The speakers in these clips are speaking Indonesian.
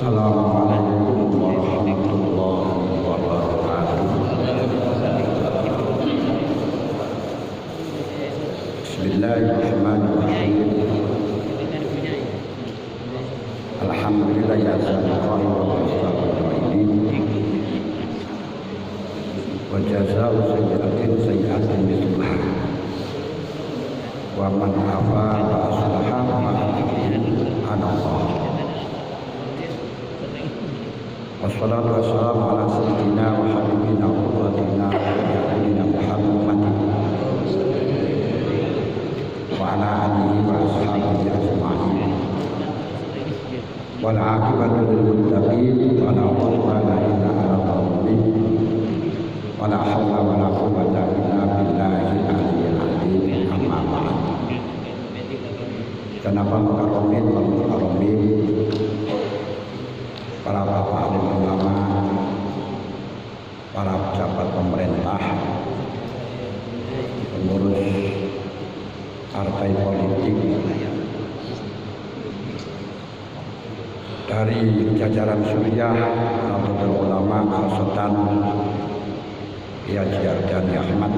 Assalamualaikum warahmatullahi wabarakatuh. Bismillahirrahmanirrahim. Alhamdulillah ya sallallahu wa jazaa'u sayyi'atin sayyi'atin mithlaha wa man afa wa aslaha fa Allah. Wassalatu wassalamu ala sayyidina wa habibina wa qudwatina wa nabiyina Muhammad wa ala alihi wa ashabihi ajma'in. Wal 'aqibatu lil muttaqin wa la udwana illa 'alal zalimin. Wa la haula wa la quwwata illa billahil aliyyil azim. Amma ba'd. Kenapa mukarramin wal mukarramin, para bapak alim ulama, para pejabat pemerintah, pengurus partai politik, dari jajaran Suriah, Nahdlatul Ulama, Al-Sultan Kiai Haji Ardani Ahmad,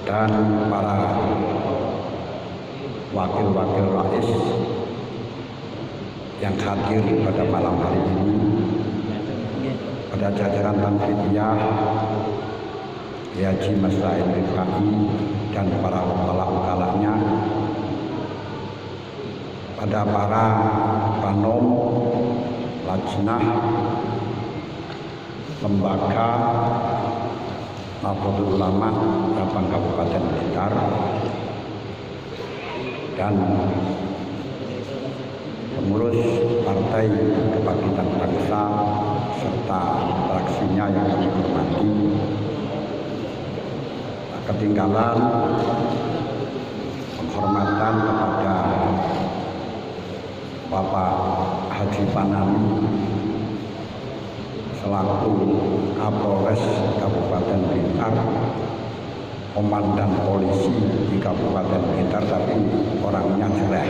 dan para wakil-wakil rais yang hadir pada malam hari ini, pada jajaran Tanfidiyah, Kiai Haji Masail Rifai dan para ukala-ukalanya, pada para panom, lajnah, lembaga Nahdlatul Ulama cabang Kabupaten Blitar, dan pengurus Partai Kebangkitan Bangsa serta fraksinya yang kami hormati. Ketinggalan penghormatan kepada Bapak Haji Panani selaku Kapolres Kabupaten Blitar, komandan polisi di Kabupaten Blitar, tapi orangnya jelek,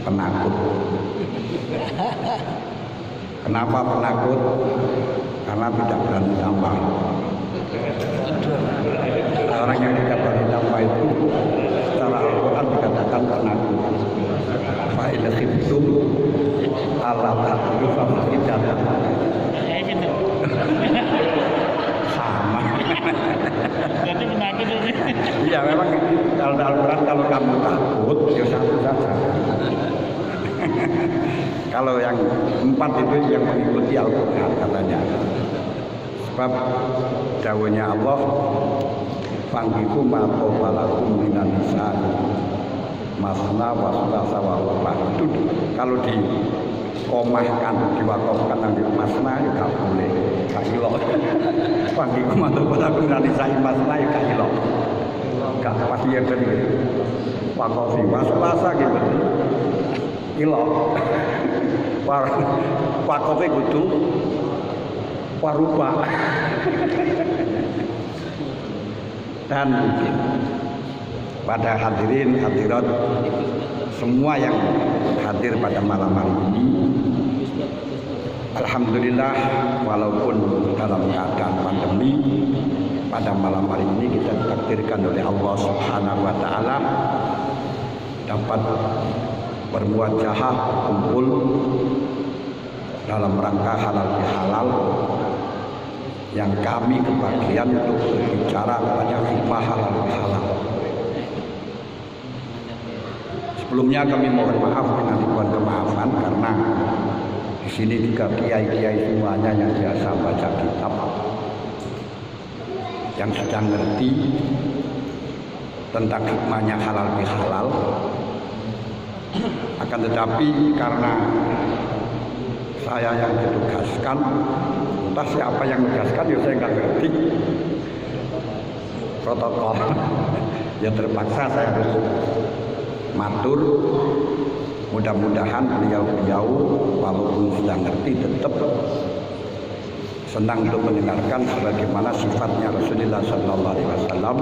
penakut. Kenapa penakut? Karena tidak berani tampar. Orang yang tidak berani tampar itu secara Al-Quran dikatakan penakut. Fa'il khiftum ala ta'lu fa'idatan. Sama. Jadi penakut ini. Iya, memang kalau Al-Quran kalau kamu takut ya satu saja. Kalau yang 4 itu yang mengikuti Al-Quran katanya. Sebab dawuhnya Allah, "Fankihu ma taba lakum minan nisa'i masna wa thulatsa wa ruba." Itu kalau dikomahkan, diwakafkan nanti masna ya gak boleh, gak ilok. Fankihu ma taba lakum minan nisa'i masna ya gak ilok. Gak pasti yang tadi wakofi wasulasa gitu ilok wakofi kudu warupa. Dan pada hadirin hadirat semua yang hadir pada malam hari ini, alhamdulillah, walaupun dalam keadaan pandemi, pada malam hari ini kita ditakdirkan oleh Allah Subhanahu wa Ta'ala dapat bermuajahah, kumpul dalam rangka halal bihalal, yang kami kebagian untuk berbicara banyak hikmah halal bihalal. Sebelumnya kami mohon maaf dengan ribuan kemaafan karena di sini juga kiai-kiai semuanya yang biasa baca kitab, yang sudah ngerti tentang hikmahnya halal bihalal. Akan tetapi karena saya yang ditugaskan, entah siapa yang menugaskan, ya saya nggak ngerti protokol. Ya terpaksa saya harus matur. Mudah-mudahan beliau-beliau walaupun sudah ngerti tetap senang untuk mendengarkan sebagaimana sifatnya Rasulullah Sallallahu Alaihi Wasallam.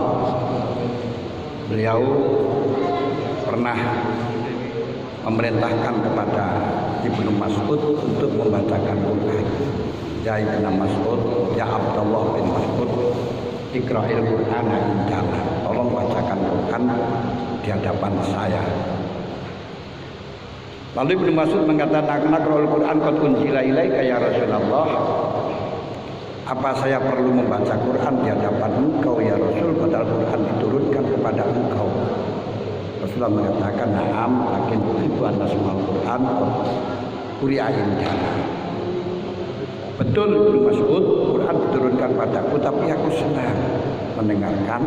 Beliau pernah memerintahkan kepada Ibnu Mas'ud untuk membacakan Quran. Ya Ibnu Mas'ud, ya Abdullah bin Mas'ud, iqra'il Qur'ana indana. Tolong bacakan Quran di hadapan saya. Lalu Ibnu Mas'ud mengatakan, "Naqra'ul Qur'an qad unzila ilaika ya Rasulullah." Apa saya perlu membaca Quran di hadapan engkau ya Rasul, padahal Quran diturunkan kepada engkau? Rasulullah mengatakan, "Na'am, lakin itu anna sumal Quran quri'a indana." Betul Ibnu Mas'ud, Quran diturunkan padaku, tapi aku senang mendengarkan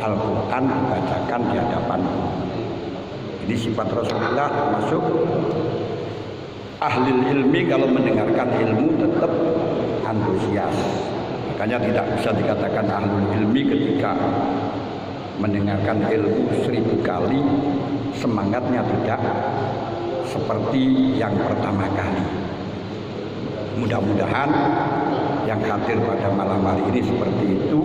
Al-Quran dibacakan di hadapanku. Ini sifat Rasulullah, termasuk ahli ilmi kalau mendengarkan ilmu tetap antusias. Makanya tidak bisa dikatakan ahli ilmi ketika mendengarkan ilmu 1000 kali semangatnya tidak seperti yang pertama kali. Mudah-mudahan yang hadir pada malam hari ini seperti itu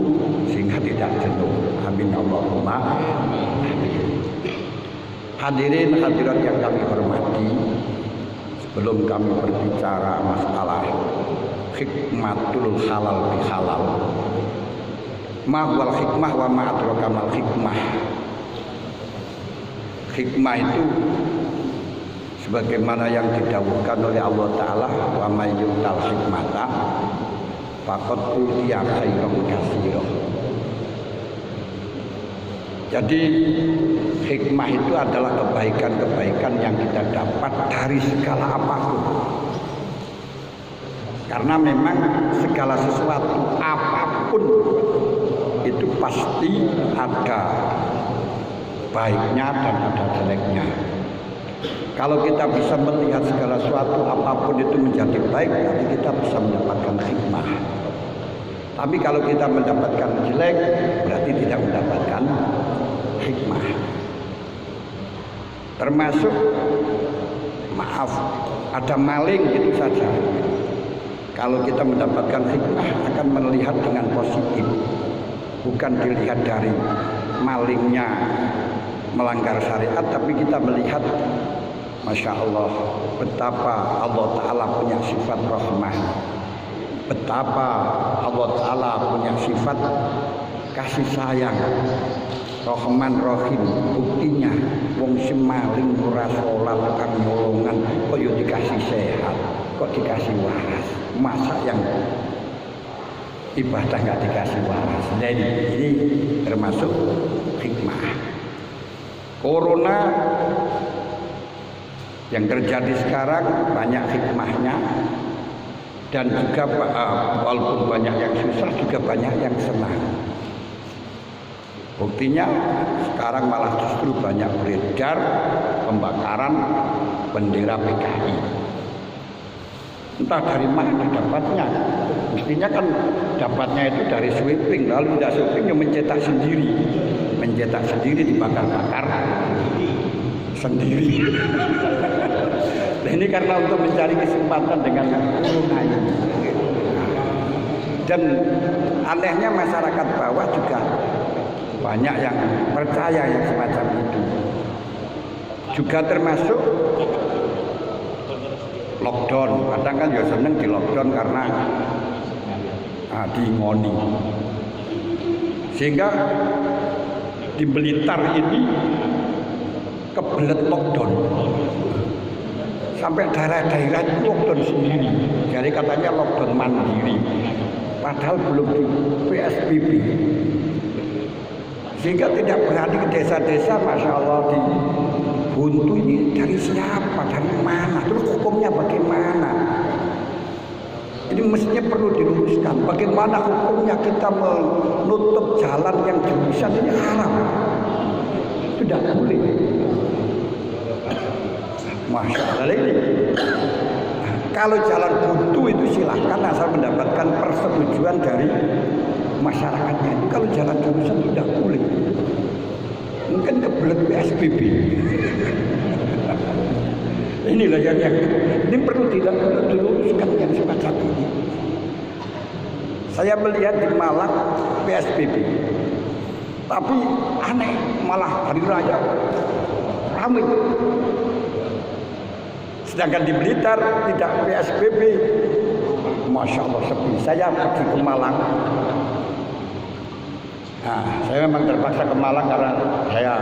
sehingga tidak jenuh. Amin Allahumma amin. Hadirin hadirat yang kami hormati, sebelum kami berbicara masalah hikmatul halal bihalal, ma wal hikmah wa ma adraka mal hikmah. Hikmah itu sebagaimana yang didawuhkan oleh Allah Ta'ala, wa may yu'tal hikmata faqad utiya khairan katsiran. Jadi hikmah itu adalah kebaikan-kebaikan yang kita dapat dari segala apapun. Karena memang segala sesuatu apapun itu pasti ada baiknya dan ada jeleknya. Kalau kita bisa melihat segala sesuatu apapun itu menjadi baik, berarti kita bisa mendapatkan hikmah. Tapi kalau kita mendapatkan jelek, berarti tidak mendapatkan hikmah. Termasuk maaf, ada maling gitu saja. Kalau kita mendapatkan hikmah akan melihat dengan positif, bukan dilihat dari malingnya melanggar syariat, tapi kita melihat, Masya Allah, betapa Allah Ta'ala punya sifat rahmah, betapa Allah Ta'ala punya sifat kasih sayang, Rahman Rahim. Buktinya wong sing maling ora salat kang nyolongan kok yo dikasih sehat, kok dikasih waras. Masa yang ibadah nggak dikasih waras? Jadi ini termasuk hikmah. Corona yang terjadi sekarang banyak hikmahnya, dan juga walaupun banyak yang susah juga banyak yang senang. Buktinya sekarang malah justru banyak beredar pembakaran bendera PKI. Entah dari mana dapatnya. Mestinya kan dapatnya itu dari sweeping, lalu tidak sweeping yang mencetak sendiri dibakar-bakar sendiri. Nah, ini karena untuk mencari kesempatan dengan corona ini. Dan anehnya masyarakat bawah juga banyak yang percaya yang semacam itu. Juga termasuk lockdown. Kadang kan ya seneng di lockdown karena diingoni. Sehingga di Blitar ini kebelet lockdown. Sampai daerah-daerah itu lockdown sendiri. Jadi katanya lockdown mandiri. Padahal belum di PSBB. Sehingga tidak berani ke desa-desa, Masya Allah, dibuntu ini dari siapa, dari mana, terus hukumnya bagaimana. Ini mestinya perlu diluruskan. Bagaimana hukumnya kita menutup jalan yang jurusan ini haram. Tidak boleh. Masya Allah ini. Kalau jalan buntu itu silahkan asal mendapatkan persetujuan dari masyarakatnya. Itu kalau jalan jurusan tidak boleh. Mungkin kebelet PSBB. Inilah yang ini perlu diluruskan yang semacam ini. Saya melihat di Malang PSBB, tapi aneh malah hari raya ramai. Sedangkan di Blitar tidak PSBB. Masya Allah sepi. Saya pergi ke Malang. Nah, saya memang terpaksa ke Malang karena saya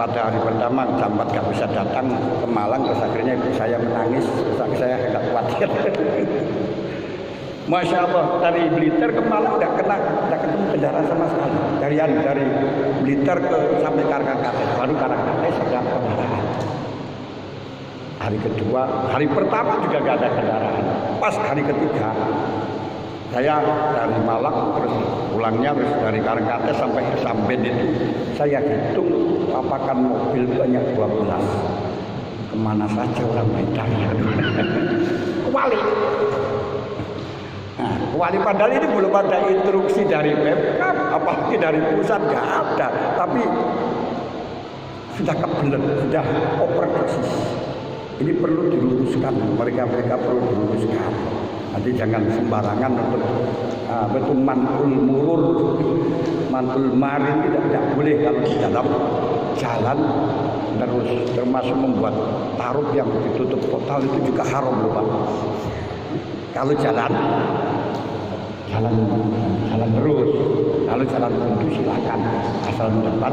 pada hari pertama jam 4 gak bisa datang ke Malang. Terus akhirnya ibu saya menangis. Terus saya agak khawatir. Masya Allah dari Blitar ke Malang tidak ketemu kendaraan sama sekali. Dari Blitar sampai Karangkates, baru Karangkates ada kendaraan. Hari kedua, hari pertama juga gak ada kendaraan. Pas hari ketiga, saya dari Malang terus pulangnya terus dari Karangkates sampai ke Samben itu saya hitung papakan mobil banyak 12. Kemana saja orang bertanya. Kembali. Nah, wali padahal ini belum ada instruksi dari Pemkab, apalagi dari pusat nggak ada, tapi sudah kebelet, sudah oper persis. Ini perlu diluruskan, mereka perlu diluruskan. Nanti jangan sembarangan untuk betul mantul murur, mantul marin tidak boleh kalau di dalam jalan terus, termasuk membuat taruh yang ditutup total itu juga haram loh Pak. Kalau jalan terus, kalau jalan buntu silakan asal mendapat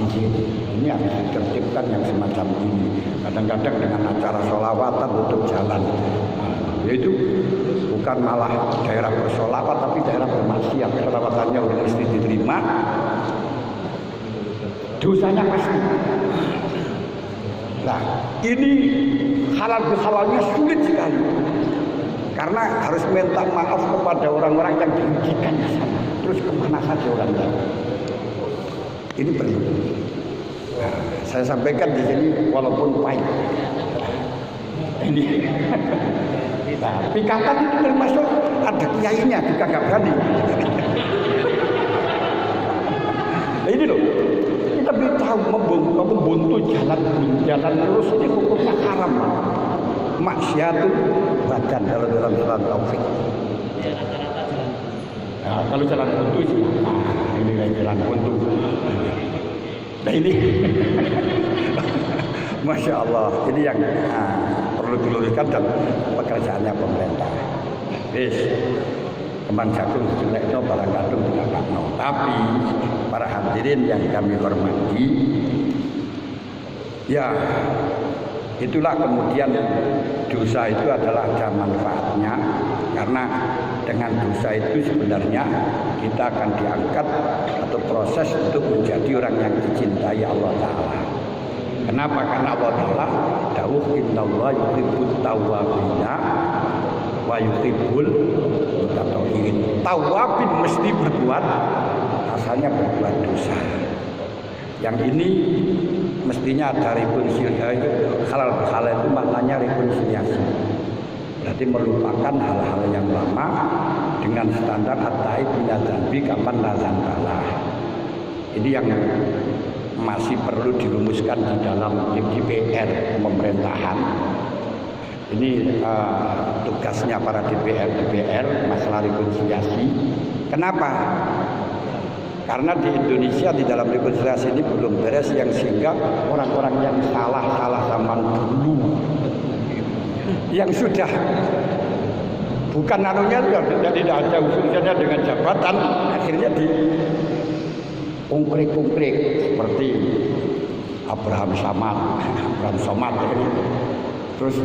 izin. Ini harus ditertibkan yang semacam ini. Kadang-kadang dengan acara sholawatan untuk jalan, yaitu bukan malah daerah bersolawat tapi daerah bermaksiat. Sholawatannya udah mesti diterima, dosanya pasti. Nah, ini halal bihalalnya sulit sekali. Karena harus minta maaf kepada orang-orang yang dirugikan di sana. Terus kemana saja orang lain? Ini perlu. Nah, saya sampaikan di sini walaupun pahit. Ini. Nah, pikatan itu termasuk ada kiainya juga gak berani. Nah, ini loh. Kita tahu membuntu jalan terus ini hukumnya haram. Maksiatun badan kalau dalam surat Taufik. Nah, kalau jalan buntu sih, ini jalan buntu. Nah ini, masya Allah, ini yang perlu diluruskan dan pekerjaannya pemerintah. Kembang jagung jelek no, barang gadung tidak no. Tapi para hadirin yang kami hormati, ya. Itulah kemudian dosa itu adalah ada manfaatnya, karena dengan dosa itu sebenarnya kita akan diangkat atau proses untuk menjadi orang yang dicintai Allah Ta'ala. Kenapa? Karena Allah Ta'ala dawuh innallaha yuhibbut tawwabina wa yuhibbul mutatahhirin. Tawwabin mesti berbuat, asalnya berbuat dosa. Yang ini mestinya ada rekonsiliasi. Halal bihalal itu maknanya rekonsiliasi. Berarti melupakan hal-hal yang lama dengan standar at-taib min dzambi kapan lazantalah. Ini yang masih perlu dirumuskan di dalam DPR pemerintahan. Ini tugasnya para DPR masalah rekonsiliasi. Kenapa? Karena di Indonesia di dalam rekonsiliasi ini belum beres, yang sehingga orang-orang yang salah zaman dulu, yang sudah bukan anunya tidak ada urusannya dengan jabatan, akhirnya diungkrik-ungkrik seperti Abraham Samad ini. Terus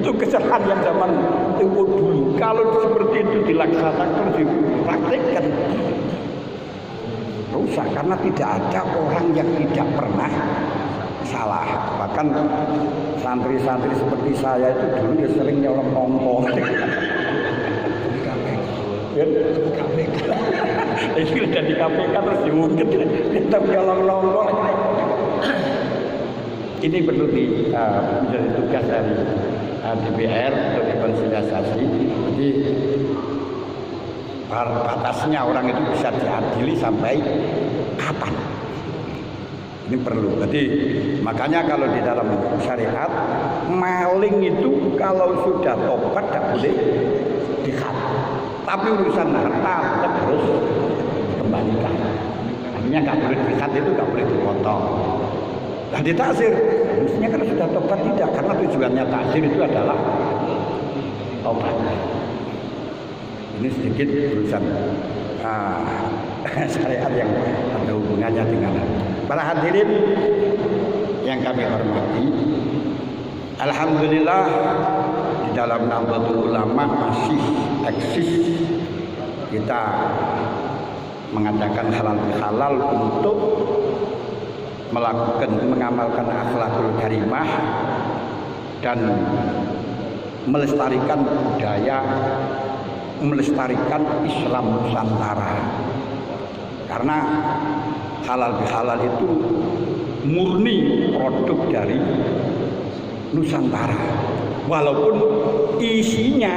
itu kesalahan yang zaman tempo dulu. Kalau seperti itu dilaksanakan, dipraktikkan, rusak, karena tidak ada orang yang tidak pernah salah. Bahkan santri-santri seperti saya itu dulu ya sering nyolong nongko. Ini udah di KPK terus diungkit, kita nyolong nongko. Ini perlu menjadi tugas dari DPR untuk rekonsiliasi. Jadi batasnya orang itu bisa diadili sampai kapan? Ini perlu. Jadi makanya kalau di dalam syariat maling itu kalau sudah tobat tidak boleh dikhat. Tapi urusan harta tetap harus kembalikan. Artinya nggak boleh dikhat, itu nggak boleh dipotong. Nah di takzir, mestinya kalau sudah tobat tidak, karena tujuannya takzir itu adalah tobat. Ini sedikit urusan syariat yang ada hubungannya dengan para hadirin yang kami hormati. Alhamdulillah di dalam Nahdlatul Ulama masih eksis kita mengadakan halal untuk mengamalkan akhlakul karimah dan melestarikan budaya, melestarikan Islam Nusantara. Karena halal bihalal itu murni produk dari Nusantara. Walaupun isinya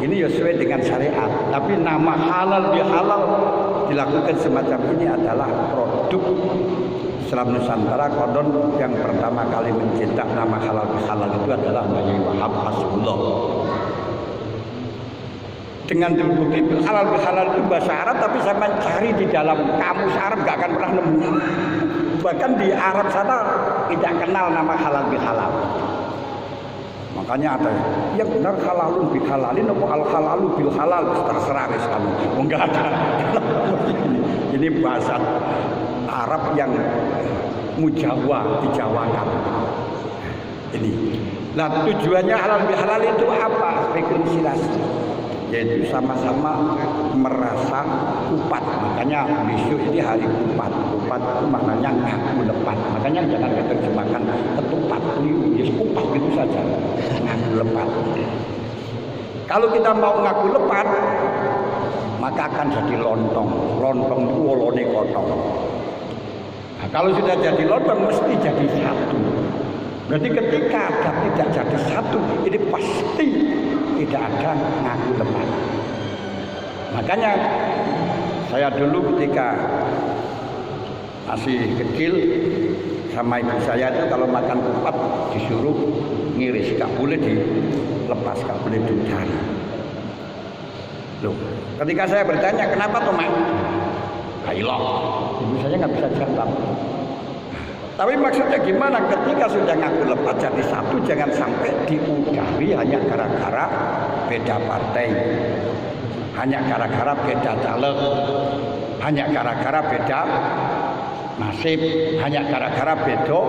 ini ya sesuai dengan syariat, tapi nama halal bihalal dilakukan semacam ini adalah produk Islam Nusantara. Konon yang pertama kali mencetak nama halal bihalal itu adalah Mbah Wahab Hasbullah. Dengan terbukti halal bihalal itu bahasa Arab, tapi saya mencari di dalam kamus Arab gak akan pernah nemu. Bahkan di Arab sana tidak kenal nama halal bihalal. Makanya ada yang benar halalun bihalalin atau al halalu bil halal, terserah Islam. Enggak ada. Ini bahasa Arab yang mujawa, dijawakan. Ini. Nah, tujuannya halal bihalal itu apa? Rekonsiliasi. Yaitu sama-sama merasa kupat. Makanya besok ini hari kupat. Kupat itu maknanya ngaku lepat. Makanya jangan diterjemahkan ketupat, liu, ya kupat gitu saja. Ngaku lepat. Kalau kita mau ngaku lepat, maka akan jadi lontong. Lontong itu wolone kotong. Nah, kalau sudah jadi lontong mesti jadi satu. Berarti ketika ada tidak jadi satu, ini pasti tidak ada ngaku lepas. Makanya saya dulu ketika masih kecil sama ibu saya itu kalau makan kupat disuruh ngiris, gak boleh dilepas, gak boleh dicari. Loh, ketika saya bertanya kenapa tuh mak? Ayolah, ibu saya nggak bisa jawab. Tapi maksudnya gimana? Ketika sudah ngaku lepas jadi satu, jangan sampai diudahi hanya gara-gara beda partai, hanya gara-gara beda caleg, hanya gara-gara beda nasib, hanya gara-gara beda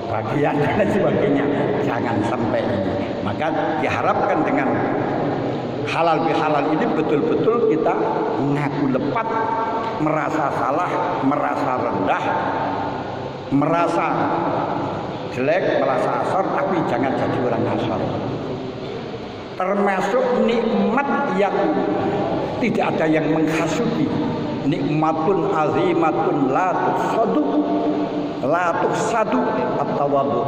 bagian dan sebagainya. Jangan sampai ini. Maka diharapkan dengan halal bihalal ini betul-betul kita ngaku lepas, merasa salah, merasa rendah, merasa jelek, merasa asor, tapi jangan jadi orang asor. Termasuk nikmat yang tidak ada yang menghasuti. Nikmatun azimatun la tuksadu at-tawadhu.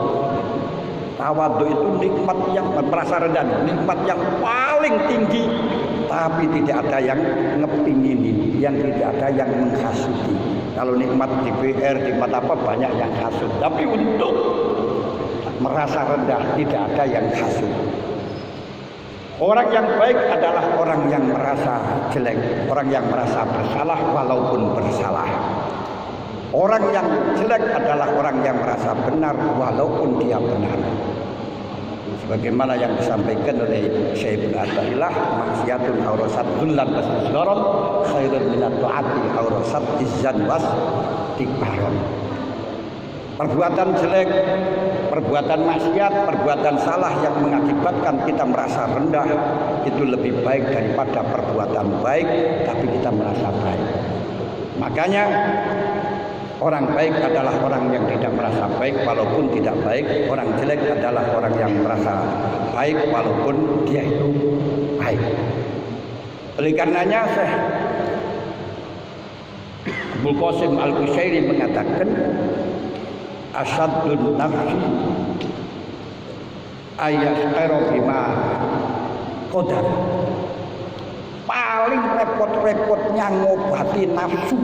Tawadhu itu nikmat yang merasa rendah, nikmat yang paling tinggi, tapi tidak ada yang ngepingini, yang tidak ada yang menghasuti. Kalau nikmat DPR, nikmat apa banyak yang hasut, tapi untuk merasa rendah tidak ada yang hasut. Orang yang baik adalah orang yang merasa jelek, orang yang merasa bersalah walaupun bersalah. Orang yang jelek adalah orang yang merasa benar walaupun dia benar. Sebagaimana yang disampaikan oleh Syekh Al-Atahillah, maksiatun aurasat dhullan wasizdaron khairun minat ta'ati aurasat izzan was tikbaron. Perbuatan jelek, perbuatan maksiat, perbuatan salah yang mengakibatkan kita merasa rendah itu lebih baik daripada perbuatan baik tapi kita merasa baik. Makanya orang baik adalah orang yang tidak merasa baik walaupun tidak baik. Orang jelek adalah orang yang merasa baik walaupun dia itu baik. Oleh karenanya Syekh Abdul Qasim Al-Qushairi mengatakan asaddun nafsi ayasqara bima qadar. Paling repot-repotnya ngobati nafsu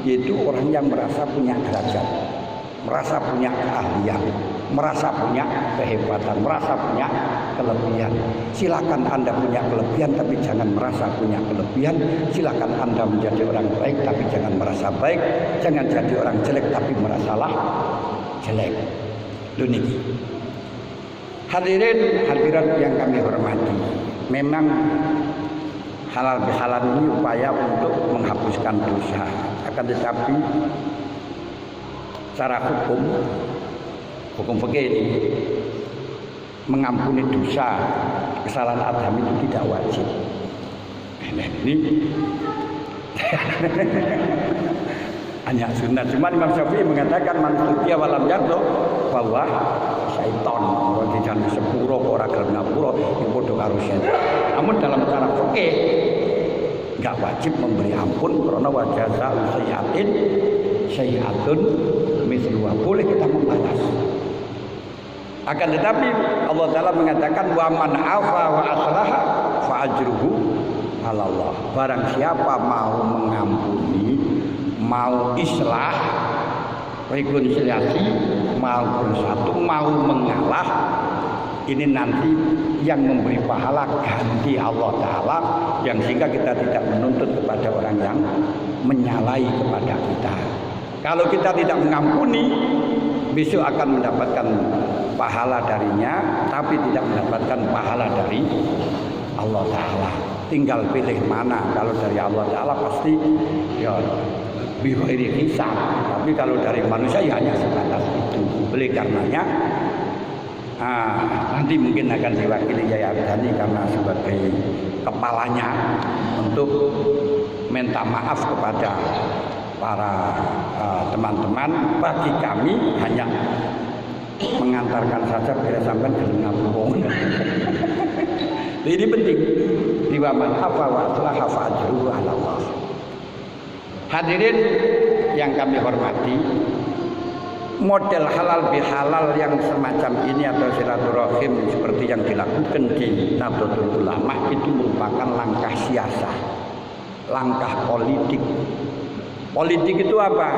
yaitu orang yang merasa punya derajat, merasa punya keahlian, merasa punya kehebatan, merasa punya kelebihan. Silakan Anda punya kelebihan tapi jangan merasa punya kelebihan. Silakan Anda menjadi orang baik tapi jangan merasa baik. Jangan jadi orang jelek tapi merasalah jelek. Duniki. Hadirin hadirat yang kami hormati, memang halal bihalal ini upaya untuk menghapuskan dosa. Akan tetapi secara hukum fikih ini mengampuni dosa kesalahan Adam itu tidak wajib. Nah, ini hanya sunnah. Cuma Imam Syafi'i mengatakan manusia walam yardo bahwa syaiton di jalan sepuro ora gelem ngapura iku padha karo syaitan. Namun dalam cara fikih enggak wajib memberi ampun karena wajaza sayyi'atun misluha, boleh kita membalas. Akan tetapi Allah Ta'ala mengatakan wa man afa wa aslaha fa ajruhu 'ala Allah. Barang siapa mau mengampuni, mau islah, rekonsiliasi, mau bersatu, mau mengalah, ini nanti yang memberi pahala ganti Allah Ta'ala, yang sehingga kita tidak menuntut kepada orang yang menyalahi kepada kita. Kalau kita tidak mengampuni, besok akan mendapatkan pahala darinya, tapi tidak mendapatkan pahala dari Allah Ta'ala. Tinggal pilih mana. Kalau dari Allah Ta'ala pasti ya bighairi hisab, tapi kalau dari manusia ya hanya sebatas itu. Oleh karenanya nanti mungkin akan diwakili Yai Ardhani karena sebagai kepalanya untuk minta maaf kepada para teman-teman. Bagi kami hanya mengantarkan saja biar sampai gelem ngapura. Ini penting. Wa man afa wa aslaha fa ajruhu 'ala Allah. Hadirin yang kami hormati, model halal bihalal yang semacam ini atau silaturahim seperti yang dilakukan di Nahdlatul Ulama itu merupakan langkah siasah, langkah politik. Politik itu apa?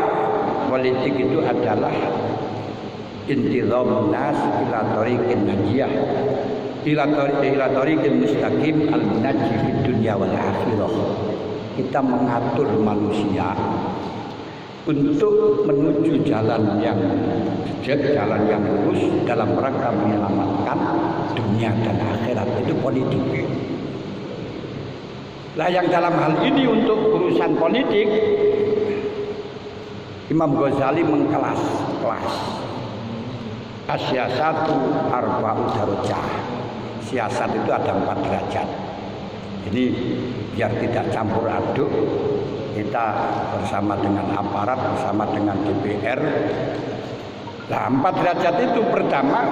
Politik itu adalah intizamun nas ila thariqin najiyah, ila thariqil mustaqim al-munajjih fid dunya wal akhirah. Kita mengatur manusia untuk menuju jalan yang jejak, jalan yang lurus dalam rangka menyelamatkan dunia dan akhirat. Itu politik. Lah yang dalam hal ini untuk urusan politik, Imam Ghazali mengkelas asyasatu arba'u darajah. Siasat itu ada 4 derajat. Ini biar tidak campur aduk, kita bersama dengan aparat, bersama dengan DPR. Nah, 4 derajat itu pertama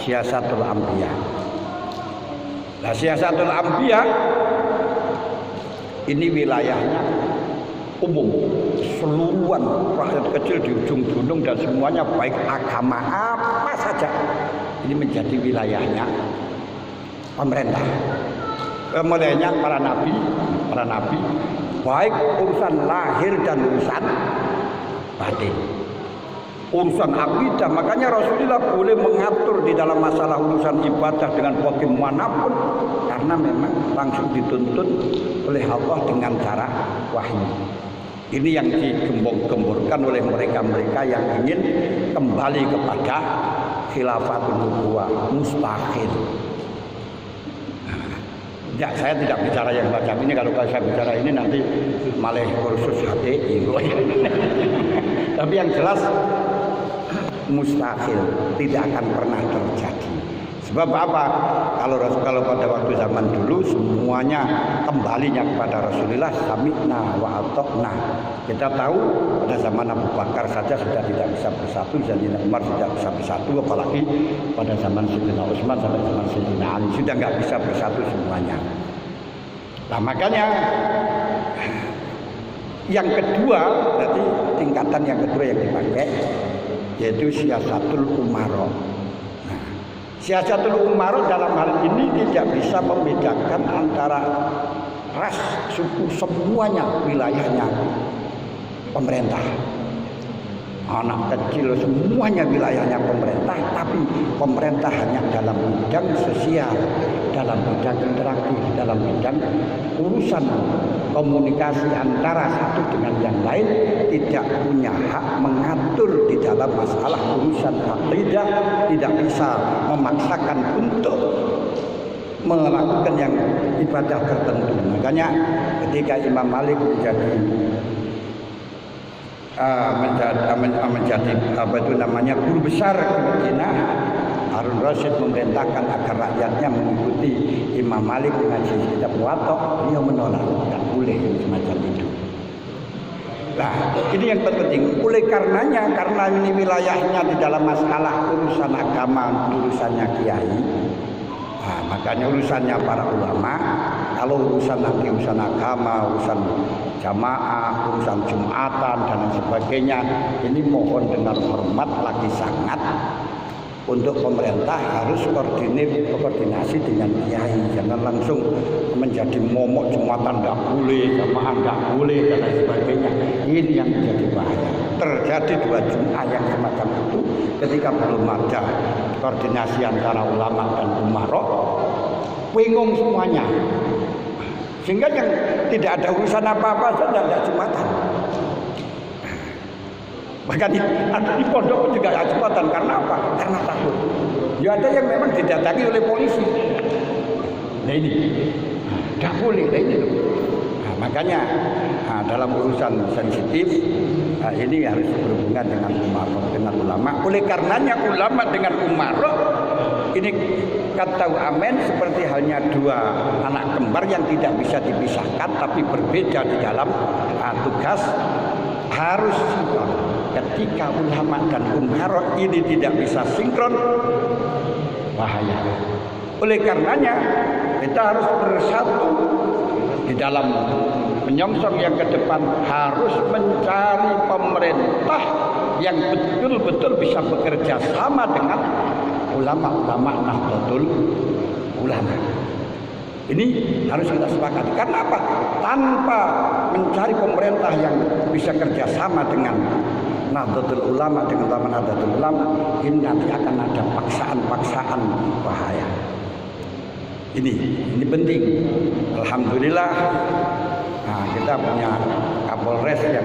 siasatul anbiya. Nah, siasatul anbiya ini wilayahnya umum, seluruhan rakyat kecil di ujung gunung dan semuanya baik agama apa saja ini menjadi wilayahnya pemerintah. Mulainya para nabi, baik urusan lahir dan urusan batin, urusan akidah. Makanya Rasulullah boleh mengatur di dalam masalah urusan ibadah dengan bagaimanapun, karena memang langsung dituntut oleh Allah dengan cara wahyu. Ini yang digembor-gemborkan oleh mereka-mereka yang ingin kembali kepada khilafatul nubuwah mustahil. Ya, saya tidak bicara yang macam ini. Kalau saya bicara ini nanti malah kursus HTI. Tapi yang jelas mustahil, tidak akan pernah terjadi. Sebab apa? Kalau pada waktu zaman dulu semuanya kembalinya kepada Rasulullah, sami'na wa ata'na. Kita tahu pada zaman Abu Bakar saja sudah tidak bisa bersatu, Sayyidina Umar tidak bisa bersatu, apalagi pada zaman Sayyidina Utsman sampai zaman Sayyidina Ali sudah nggak bisa bersatu semuanya. Nah, makanya yang kedua, berarti tingkatan yang kedua yang dipakai yaitu siasatul umaro. Siasatul umaro dalam hal ini tidak bisa membedakan antara ras, suku, semuanya wilayahnya pemerintah. anak kecil semuanya wilayahnya pemerintah, tapi pemerintah hanya dalam bidang sosial, dalam bidang interaktif, dalam bidang urusan komunikasi antara satu dengan yang lain, tidak punya hak mengatur di dalam masalah urusan akidah, tidak bisa memaksakan untuk melakukan yang ibadah tertentu. Makanya ketika Imam Malik menjadi guru besar di Madinah, Harun Rasyid memerintahkan agar rakyatnya mengikuti Imam Malik mengaji kitab Muwatta. Beliau menolak, tidak boleh semacam itu. Nah, ini yang terpenting. Oleh karenanya, karena ini wilayahnya di dalam masalah urusan agama, urusannya kiai. Nah, makanya urusannya para ulama. Kalau urusan nanti urusan agama, urusan jamaah, urusan jumatan dan sebagainya, ini mohon dengan hormat lagi sangat untuk pemerintah harus koordinasi dengan kiai, jangan langsung menjadi momok jumatan tidak boleh, jamaah tidak boleh dan lain sebagainya. Ini yang menjadi bahaya. Terjadi 2 Jumat yang semacam itu ketika belum ada koordinasi antara ulama dan umarok, bingung semuanya. Sehingga yang tidak ada urusan apa-apa saja tidak jumatan. Bahkan ada di pondok pun juga ada jumatan. Karena apa? Karena takut. Ya ada yang memang didatangi oleh polisi. Nah ini, tidak boleh. Nah ini. Nah, makanya dalam urusan sensitif ini harus berhubungan dengan ulama. Oleh karenanya ulama dengan umarok ini kata amen seperti halnya 2 anak kembar yang tidak bisa dipisahkan tapi berbeda di dalam tugas. Harus sinkron. Ketika ulama dan umarok ini tidak bisa sinkron, bahaya. Oleh karenanya kita harus bersatu di dalam menyongsong yang ke depan, harus mencari pemerintah yang betul-betul bisa bekerja sama dengan ulama-ulama Nahdlatul Ulama. Ini harus kita sepakati. Karena apa? Tanpa mencari pemerintah yang bisa kerjasama dengan Nahdlatul Ulama, dengan ulama Nahdlatul Ulama, ini nanti akan ada paksaan-paksaan bahaya. Ini penting. Alhamdulillah, kita punya Kapolres yang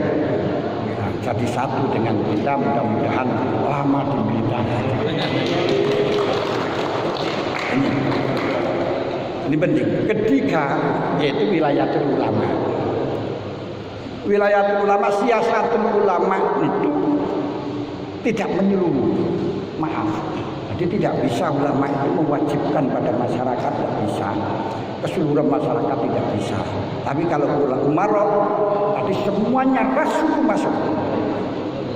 jadi satu dengan kita. Mudah-mudahan lama dibina. Ini penting. Ketiga, yaitu wilayatul ulama. Wilayatul ulama, siasatul ulama itu tidak menyeluruh. Maaf. Jadi tidak bisa ulama itu mewajibkan pada masyarakat, tidak bisa. Keseluruhan masyarakat tidak bisa. Tapi kalau umarok, tadi semuanya rasuk masuk.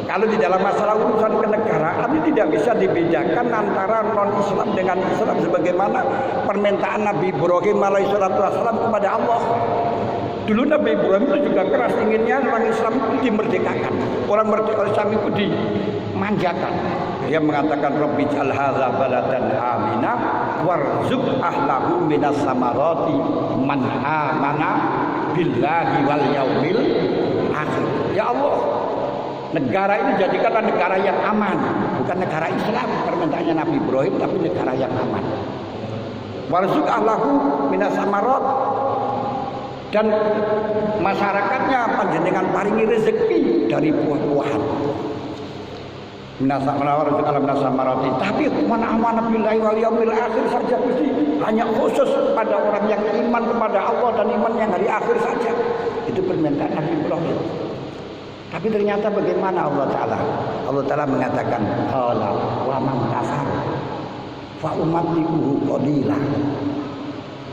Kalau di dalam masalah urusan kenegaraan ini tidak bisa dibedakan antara non-Islam dengan Islam, sebagaimana permintaan Nabi Ibrahim alaihissalam kepada Allah. Dulu Nabi Ibrahim itu juga keras inginnya orang Islam itu dimerdekakan, orang Islam itu dimanjakan. Dia mengatakan Rabbi ij'al hadza baladan amina warzuq ahlahu minas samarati man amana billahi wal yaumil akhir. Ya Allah, negara ini jadikanlah negara yang aman, bukan negara Islam permintaannya Nabi Ibrahim, tapi negara yang aman. Warzuq ahlahu minas samarat, dan masyarakatnya panjenengan paringi rezeki dari buah-buahan. Tapi mana amanah billahi wal yaumil akhir saja, hanya khusus pada orang yang iman kepada Allah dan iman yang hari akhir saja. Itu permintaan Nabi Ibrahim. Tapi ternyata bagaimana Allah Ta'ala? Allah Ta'ala mengatakan, qala wa man kafar fa umatti'uhu qalila.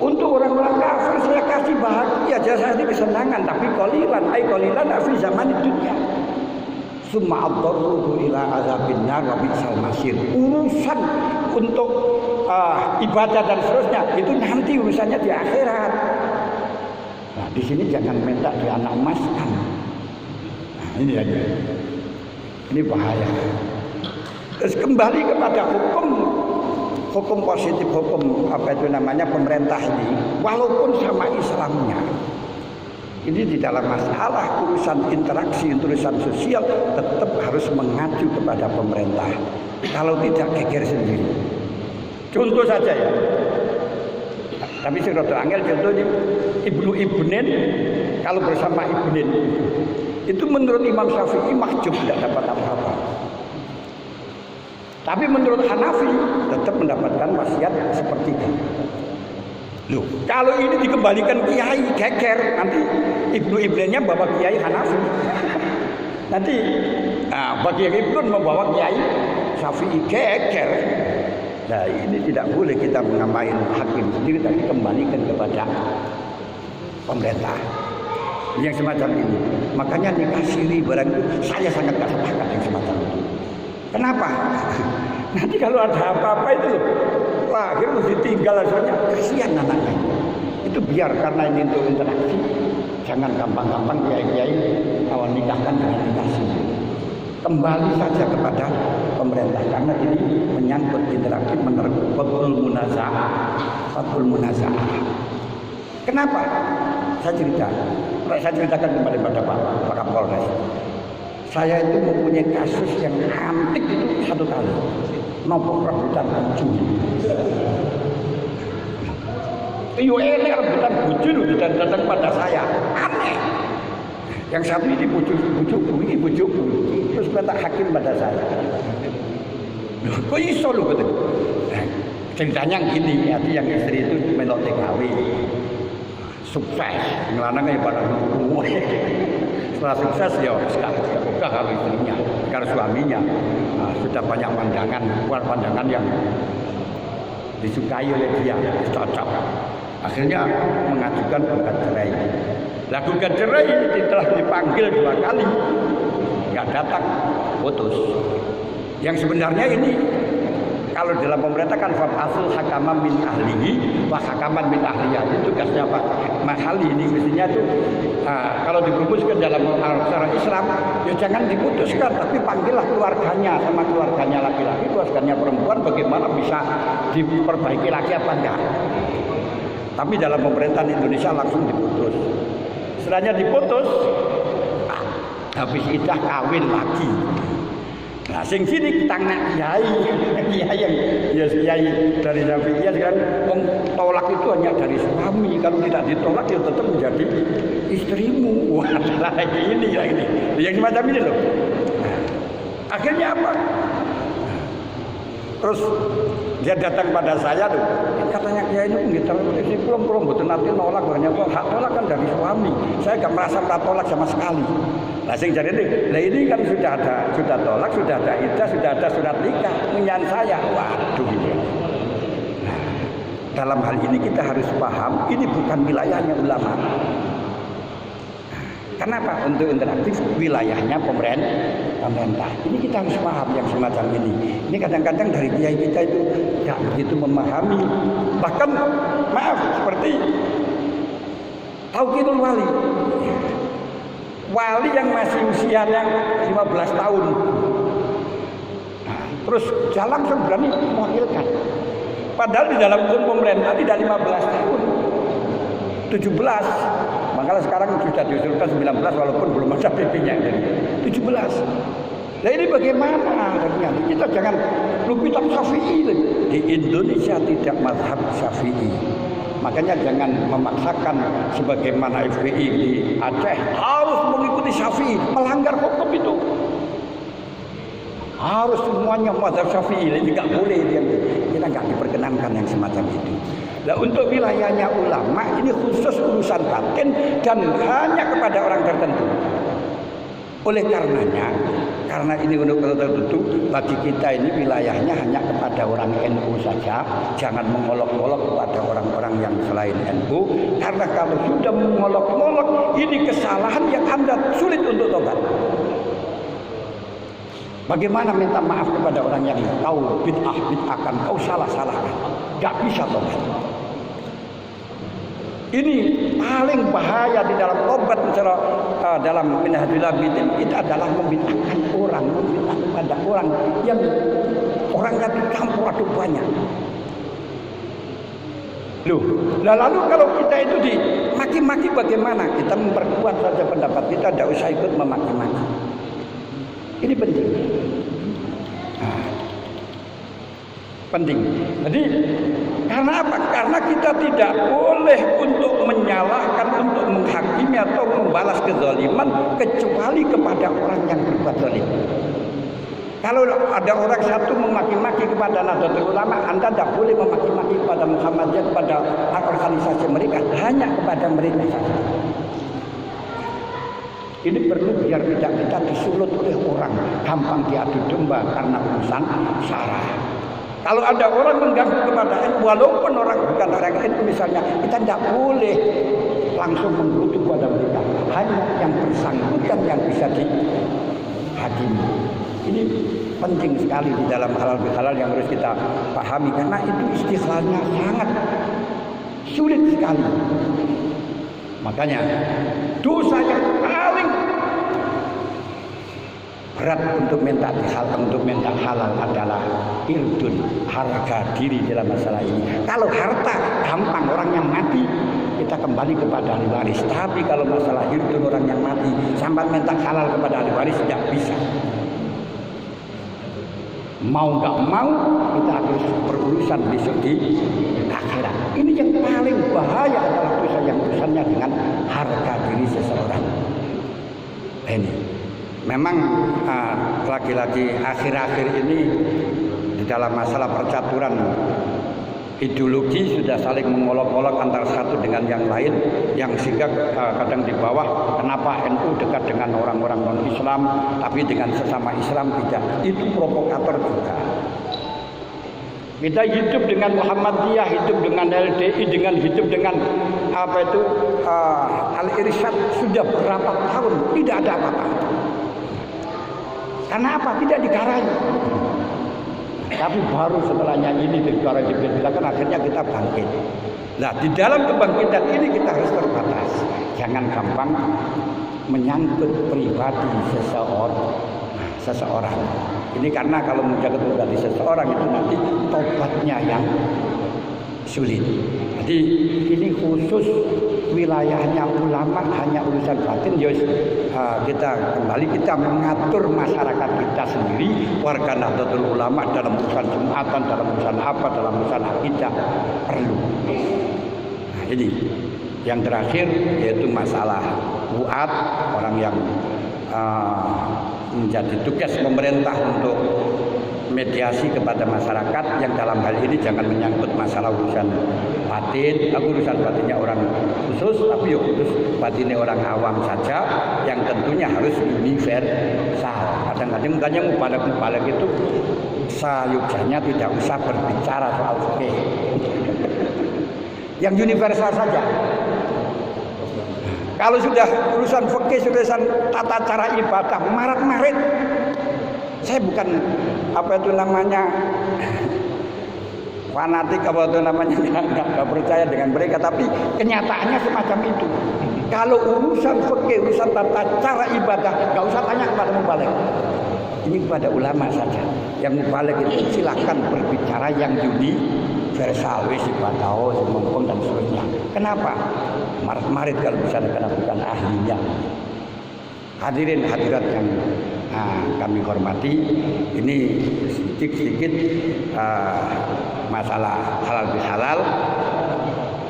Untuk orang-orang kafir saya kasih bahagia, jadi kesenangan, tapi qalilan, ai qalilan fi zaman dunia. Summa addarruhu ila azabin nar wa bi'sal masir. Urusan untuk ibadah dan seterusnya itu nanti urusannya di akhirat. Nah, di sini jangan minta di anak emaskan. Nah, ini aja. Ini bahaya. Terus kembali kepada hukum positif, hukum apa itu namanya pemerintah ini, walaupun sama Islamnya, Ini di dalam masalah urusan interaksi, urusan sosial tetap harus mengacu kepada pemerintah. Kalau tidak geger sendiri. Contoh saja ya. Tapi si Rodo Angel contohnya Ibnu Ibnin kalau bersama Ibnin itu menurut Imam Syafi'i mahjub, tidak dapat apa-apa. Tapi menurut Hanafi tetap mendapatkan wasiat seperti itu. Loh, kalau ini dikembalikan kiai geger, nanti Ibnu Ibninnya bawa kiai Hanafi. Nanti bagi Ibnu membawa kiai Syafi'i geger. Nah, ini tidak boleh kita mengambil hakim sendiri, tapi kembalikan kepada pemerintah. Yang semacam ini. Makanya nikah siri barang itu saya sangat tak sepakat yang semacam itu. Kenapa? Nanti kalau ada apa-apa itu loh, lahir mesti tinggal asalnya, kasihan anaknya. Itu biar karena ini untuk interaksi. Jangan gampang-gampang kiai-kiai awal nikahkan dengan nikah siri. Kembali saja kepada pemerintah karena ini menyangkut interaksi menerkut fathul munaza'ah. Kenapa? Saya ceritakan kepada Pak Kapolres. Saya itu mempunyai kasus yang antik itu satu kali. Nopo rebutan buju. Iyo rebutan buju datang pada saya. Aneh. Yang satu ini bujuku. Terus minta hakim pada saya. Kok iso lho betul? Ceritanya gini, yang istri itu melok TKW. Sukses, ngelanangnya pada umur. Setelah sukses ya buka kalau istrinya, karena suaminya sudah banyak pandangan yang disukai oleh dia, cocok. Akhirnya mengajukan gugat cerai. Lah gugat cerai setelah dipanggil 2 kali, nggak datang, putus. Yang sebenarnya ini kalau dalam pemerintah kan fasul hakaman min ahlihi wa hakaman min ahliyah. Itu tugasnya Pak Mahali ini mestinya itu kalau dirumuskan dalam secara Islam ya jangan diputuskan tapi panggillah keluarganya sama keluarganya laki-laki, keluarganya perempuan bagaimana bisa diperbaiki lagi apa enggak. Tapi dalam pemerintahan Indonesia langsung diputus. Setelahnya diputus habis iddah kawin lagi. Nah, sing sini tangnak kiai yang kiai dari Syafi'iyah kan tolak itu hanya dari suami, kalau tidak ditolak ya tetap menjadi istrimu. Wah, ini. Yang semacam ini loh. Nah, akhirnya apa? Terus dia datang pada saya tuh, katanya kiai ini nggih pulang betul nanti nolak banyak hak tolak kan dari suami. Saya enggak merasa tolak sama sekali. Nah, sing jadi ini kan sudah tolak, sudah ada iddah, sudah ada surat nikah, menyan saya. Waduh ini. Nah, dalam hal ini kita harus paham, ini bukan wilayahnya ulama. Kenapa? Untuk interaktif wilayahnya pemerintah. Ini kita harus paham yang semacam ini. Ini kadang-kadang dari kiai kita itu tidak begitu memahami. Bahkan maaf seperti Tauqirul Wali. Wali yang masih usianya 15 tahun. Nah, terus jalan berani mewakilkan. Padahal di dalam hukum pemerintah tidak 15 tahun. 17. Makanya sekarang sudah diusulkan 19 walaupun belum ada PP-nya. 17. Nah ini bagaimana? Kita jangan lupa Syafi'i. Di Indonesia tidak mazhab Syafi'i. Makanya jangan memaksakan sebagaimana FPI di Aceh harus mengikuti Syafi'i, melanggar hukum itu. Harus semuanya mazhab Syafi'i, ini tidak boleh, kita nggak diperkenankan yang semacam itu. Nah, untuk wilayahnya ulama ini khusus urusan batin dan hanya kepada orang tertentu. Oleh karenanya, karena ini untuk tertentu, bagi kita ini wilayahnya hanya kepada orang NU saja. Jangan mengolok-olok kepada orang-orang yang selain NU. Karena kalau sudah mengolok-olok, ini kesalahan yang Anda sulit untuk tobat. Bagaimana minta maaf kepada orang yang kau bid'ahkan, kau salah-salahkan? Gak bisa tobat. Ini paling bahaya di dalam obat secara dalam Minhajul Abidin itu adalah membid'ahkan orang, membid'ahkan pada orang yang orangnya dicampur aduk banyak. Loh, lalu kalau kita itu dimaki-maki bagaimana? Kita memperkuat saja pendapat kita, tidak usah ikut memaki-maki. Ini penting. Nah, penting. Jadi karena apa? Karena kita tidak boleh untuk menyalahkan, untuk menghakimi atau membalas kezaliman kecuali kepada orang yang berbuat zalim. Kalau ada orang satu memaki-maki kepada Nahdlatul Ulama, Anda tidak boleh memaki-maki kepada Muhammadiyah, kepada organisasi mereka, hanya kepada mereka saja. Ini perlu biar tidak kita disulut oleh orang, gampang diadu domba karena urusan syara. Kalau ada orang mengganggu kepada NU, walaupun orang bukan orang NU misalnya, kita tidak boleh langsung menggerutu kepada mereka. Hanya yang bersangkutan yang bisa dihakimi. Ini penting sekali di dalam halal yang harus kita pahami, karena itu istighalnya sangat sulit sekali. Makanya dosa yang paling berat untuk minta halal adalah irdun, harga diri dalam masalah ini. Kalau harta gampang, orang yang mati kita kembali kepada ahli waris. Tapi kalau masalah irdun, orang yang mati sampai minta halal kepada ahli waris tidak bisa. Mau nggak mau kita harus berurusan besok di akhirat. Ini yang paling bahaya adalah dosa yang urusannya dengan harga diri seseorang. Ini memang lagi-lagi akhir-akhir ini di dalam masalah percaturan ideologi sudah saling mengolok-olok antara satu dengan yang lain, yang sehingga kadang di bawah kenapa NU dekat dengan orang-orang non-Islam tapi dengan sesama Islam tidak. Itu provokator juga. Kita hidup dengan Muhammadiyah, hidup dengan LDI, hidup dengan Al-Irsyad sudah berapa tahun tidak ada apa-apa. Karena apa? Tidak digarai. Tapi baru setelahnya ini suara diberitakan, akhirnya kita bangkit. Nah, di dalam kebangkitan ini kita harus terbatas. Jangan gampang menyangkut pribadi seseorang. Ini karena kalau menjaga pribadi seseorang itu nanti tobatnya yang sulit. Jadi ini khusus wilayahnya ulama, hanya urusan batin. Kita kembali kita mengatur masyarakat kita sendiri, warga Nahdlatul Ulama dalam urusan Jumatan, dalam urusan apa, dalam urusan akidah perlu. Nah, ini yang terakhir yaitu masalah buat orang yang menjadi tugas pemerintah untuk mediasi kepada masyarakat yang dalam hal ini jangan menyangkut masalah urusan batin, urusan batinnya orang khusus, tapi khusus batinnya orang awam saja yang tentunya harus universal. Kadang-kadang makanya mubalek itu sayuksanya tidak usah berbicara soal fikih. Yang universal saja. Kalau sudah urusan fikih, urusan tata cara ibadah, marit-marit. Saya bukan fanatik nggak percaya dengan mereka, tapi kenyataannya semacam itu. Kalau urusan fikih, urusan tata cara ibadah, nggak usah tanya kepada mubalek. Ini kepada ulama saja. Yang mubalek itu silakan berbicara yang universal, ibadah, semongkong dan seterusnya. Kenapa? Marit-marit kalau bisa karena bukan ahlinya. Hadirin hadirat yang kami hormati, ini sedikit masalah halal bihalal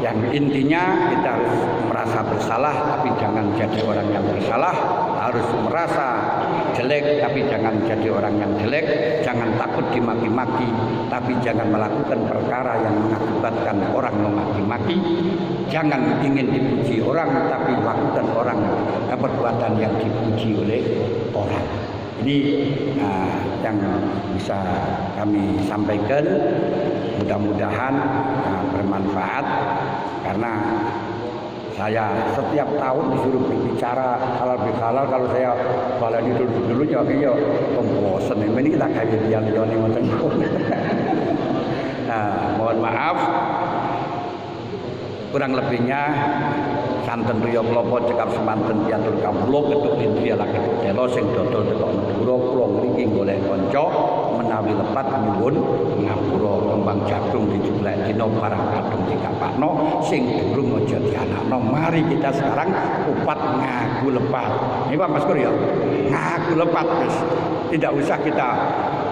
yang intinya kita harus merasa bersalah tapi jangan jadi orang yang bersalah, harus merasa jelek tapi jangan jadi orang yang jelek, jangan takut dimaki-maki tapi jangan melakukan perkara yang mengakibatkan orang memaki-maki, jangan ingin dipuji orang tapi lakukan perbuatan yang dipuji oleh orang. Ini yang bisa kami sampaikan, mudah-mudahan bermanfaat, karena saya setiap tahun disuruh berbicara halal bihalal, kalau saya balani dulu ya bosan. Ini kita kayak dia ngoten. Nah, mohon maaf kurang lebihnya santen riya klapa cekap semanten piatur kawula ketuk indriya lan ketuk dela sing dodol tekok Madura kula mriki golek kanca menawi lepat nyuwun ngapura kembang jagung dijublek dina barang kadung dikapakno sing durung aja dianakno. Mari kita sekarang upat ngaku lepat. Ini Pak Mas Kur ya. Ngaku lepat wis. Tidak usah kita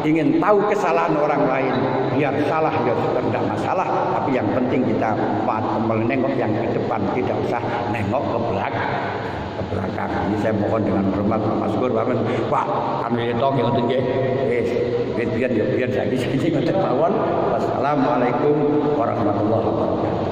ingin tahu kesalahan orang lain. Biar salah ya tidak masalah, tapi yang penting kita menengok yang ke depan, tidak usah nengok ke belakang. Ini saya mohon dengan hormat Pak Mas Kur, Pak, kami itu ngoten nggih. Biar saya di sini ngoten mawon. Wassalamualaikum warahmatullahi wabarakatuh.